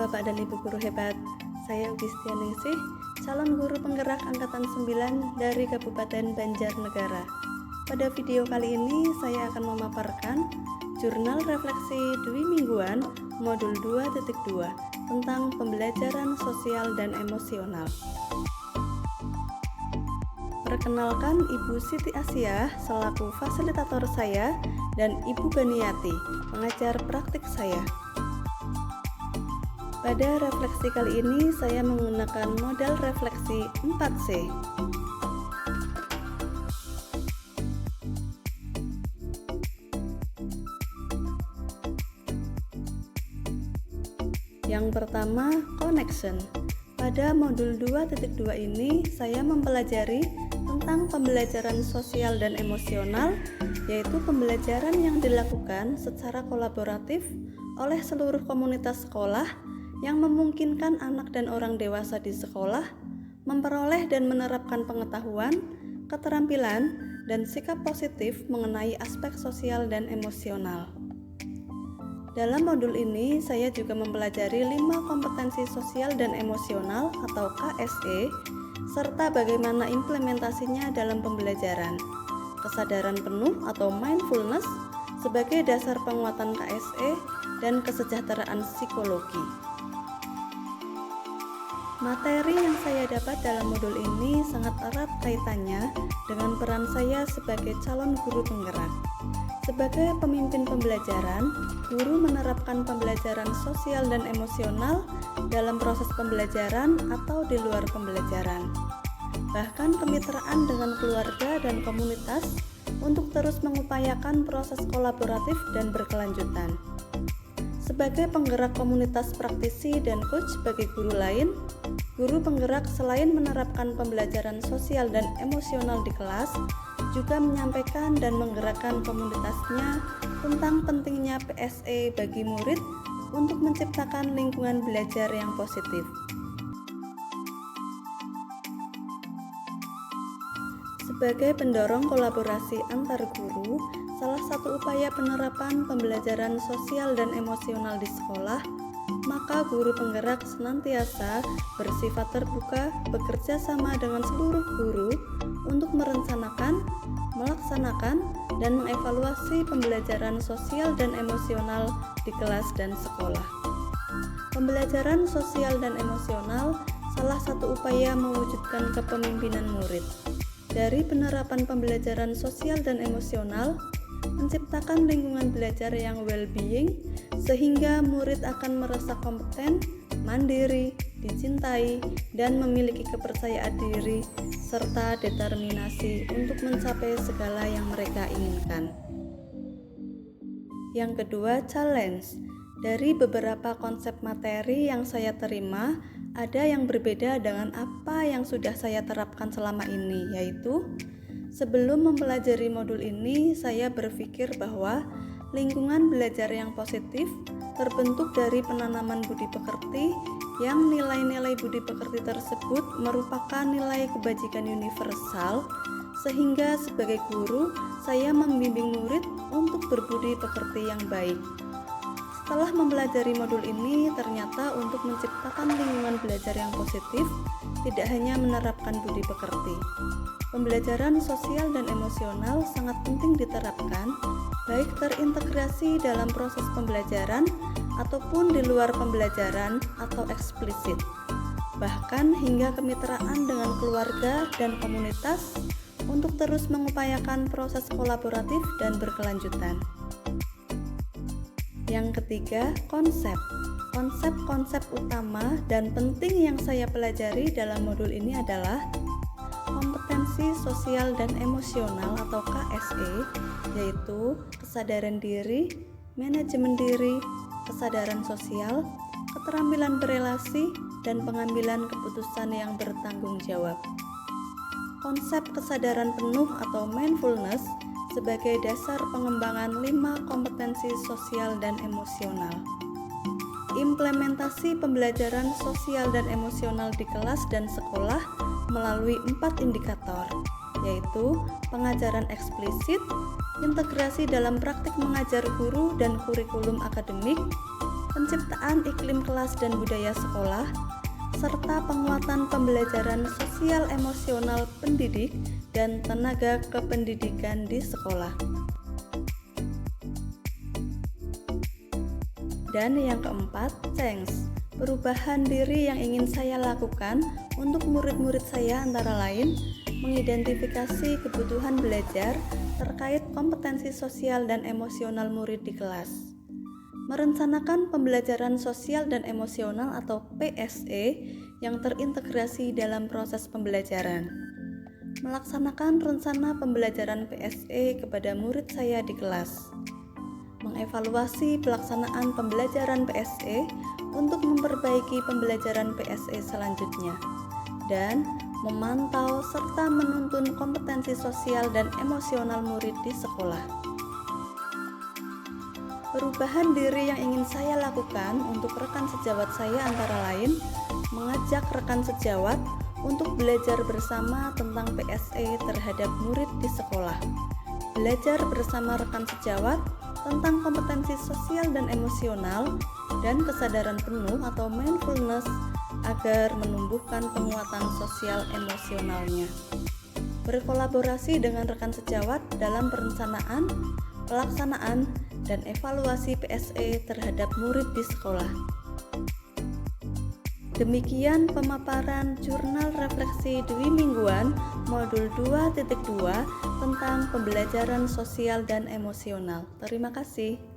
Bapak dan Ibu guru hebat. Saya Ugistianingsih, calon guru penggerak angkatan 9 dari Kabupaten Banjarnegara. Pada video kali ini saya akan memaparkan jurnal refleksi dwi mingguan modul 2.2 tentang pembelajaran sosial dan emosional. Perkenalkan, Ibu Siti Asia selaku fasilitator saya dan Ibu Baniati, pengajar praktik saya. Pada refleksi kali ini saya menggunakan model refleksi 4C. Yang pertama, connection. Pada modul 2.2 ini saya mempelajari tentang pembelajaran sosial dan emosional, yaitu pembelajaran yang dilakukan secara kolaboratif oleh seluruh komunitas sekolah yang memungkinkan anak dan orang dewasa di sekolah memperoleh dan menerapkan pengetahuan, keterampilan, dan sikap positif mengenai aspek sosial dan emosional. Dalam modul ini, saya juga mempelajari 5 kompetensi sosial dan emosional atau KSE, serta bagaimana implementasinya dalam pembelajaran. Kesadaran penuh atau mindfulness sebagai dasar penguatan KSE dan kesejahteraan psikologi. Materi yang saya dapat dalam modul ini sangat erat kaitannya dengan peran saya sebagai calon guru penggerak. Sebagai pemimpin pembelajaran, guru menerapkan pembelajaran sosial dan emosional dalam proses pembelajaran atau di luar pembelajaran. Bahkan kemitraan dengan keluarga dan komunitas untuk terus mengupayakan proses kolaboratif dan berkelanjutan. Sebagai penggerak komunitas praktisi dan coach bagi guru lain, guru penggerak selain menerapkan pembelajaran sosial dan emosional di kelas, juga menyampaikan dan menggerakkan komunitasnya tentang pentingnya PSE bagi murid untuk menciptakan lingkungan belajar yang positif. Sebagai pendorong kolaborasi antar guru, salah satu upaya penerapan pembelajaran sosial dan emosional di sekolah, maka guru penggerak senantiasa bersifat terbuka bekerja sama dengan seluruh guru untuk merencanakan, melaksanakan, dan mengevaluasi pembelajaran sosial dan emosional di kelas dan sekolah. Pembelajaran sosial dan emosional salah satu upaya mewujudkan kepemimpinan murid. Dari penerapan pembelajaran sosial dan emosional, menciptakan lingkungan belajar yang well-being, sehingga murid akan merasa kompeten, mandiri, dicintai, dan memiliki kepercayaan diri, serta determinasi untuk mencapai segala yang mereka inginkan. Yang kedua, challenge. Dari beberapa konsep materi yang saya terima, ada yang berbeda dengan apa yang sudah saya terapkan selama ini, yaitu sebelum mempelajari modul ini, saya berpikir bahwa lingkungan belajar yang positif terbentuk dari penanaman budi pekerti yang nilai-nilai budi pekerti tersebut merupakan nilai kebajikan universal, sehingga sebagai guru, saya membimbing murid untuk berbudi pekerti yang baik. Setelah mempelajari modul ini, ternyata untuk menciptakan lingkungan belajar yang positif, tidak hanya menerapkan budi pekerti. Pembelajaran sosial dan emosional sangat penting diterapkan, baik terintegrasi dalam proses pembelajaran ataupun di luar pembelajaran atau eksplisit. Bahkan hingga kemitraan dengan keluarga dan komunitas untuk terus mengupayakan proses kolaboratif dan berkelanjutan. Yang ketiga, konsep. Konsep-konsep utama dan penting yang saya pelajari dalam modul ini adalah kompetensi sosial dan emosional atau KSE, yaitu kesadaran diri, manajemen diri, kesadaran sosial, keterampilan berelasi, dan pengambilan keputusan yang bertanggung jawab. Konsep kesadaran penuh atau mindfulness sebagai dasar pengembangan 5 kompetensi sosial dan emosional. Implementasi pembelajaran sosial dan emosional di kelas dan sekolah melalui 4 indikator, yaitu pengajaran eksplisit, integrasi dalam praktik mengajar guru dan kurikulum akademik, penciptaan iklim kelas dan budaya sekolah, serta penguatan pembelajaran sosial emosional pendidik dan tenaga kependidikan di sekolah. Dan yang keempat, change, perubahan diri yang ingin saya lakukan untuk murid-murid saya antara lain mengidentifikasi kebutuhan belajar terkait kompetensi sosial dan emosional murid di kelas, merencanakan pembelajaran sosial dan emosional atau PSE yang terintegrasi dalam proses pembelajaran, melaksanakan rencana pembelajaran PSE kepada murid saya di kelas, mengevaluasi pelaksanaan pembelajaran PSE untuk memperbaiki pembelajaran PSE selanjutnya, dan memantau serta menuntun kompetensi sosial dan emosional murid di sekolah. Perubahan diri yang ingin saya lakukan untuk rekan sejawat saya antara lain mengajak rekan sejawat untuk belajar bersama tentang PSE terhadap murid di sekolah, belajar bersama rekan sejawat tentang kompetensi sosial dan emosional, dan kesadaran penuh atau mindfulness agar menumbuhkan penguatan sosial emosionalnya. Berkolaborasi dengan rekan sejawat dalam perencanaan, pelaksanaan, dan evaluasi PSE terhadap murid di sekolah. Demikian pemaparan jurnal refleksi Dwi Mingguan modul 2.2 tentang pembelajaran sosial dan emosional. Terima kasih.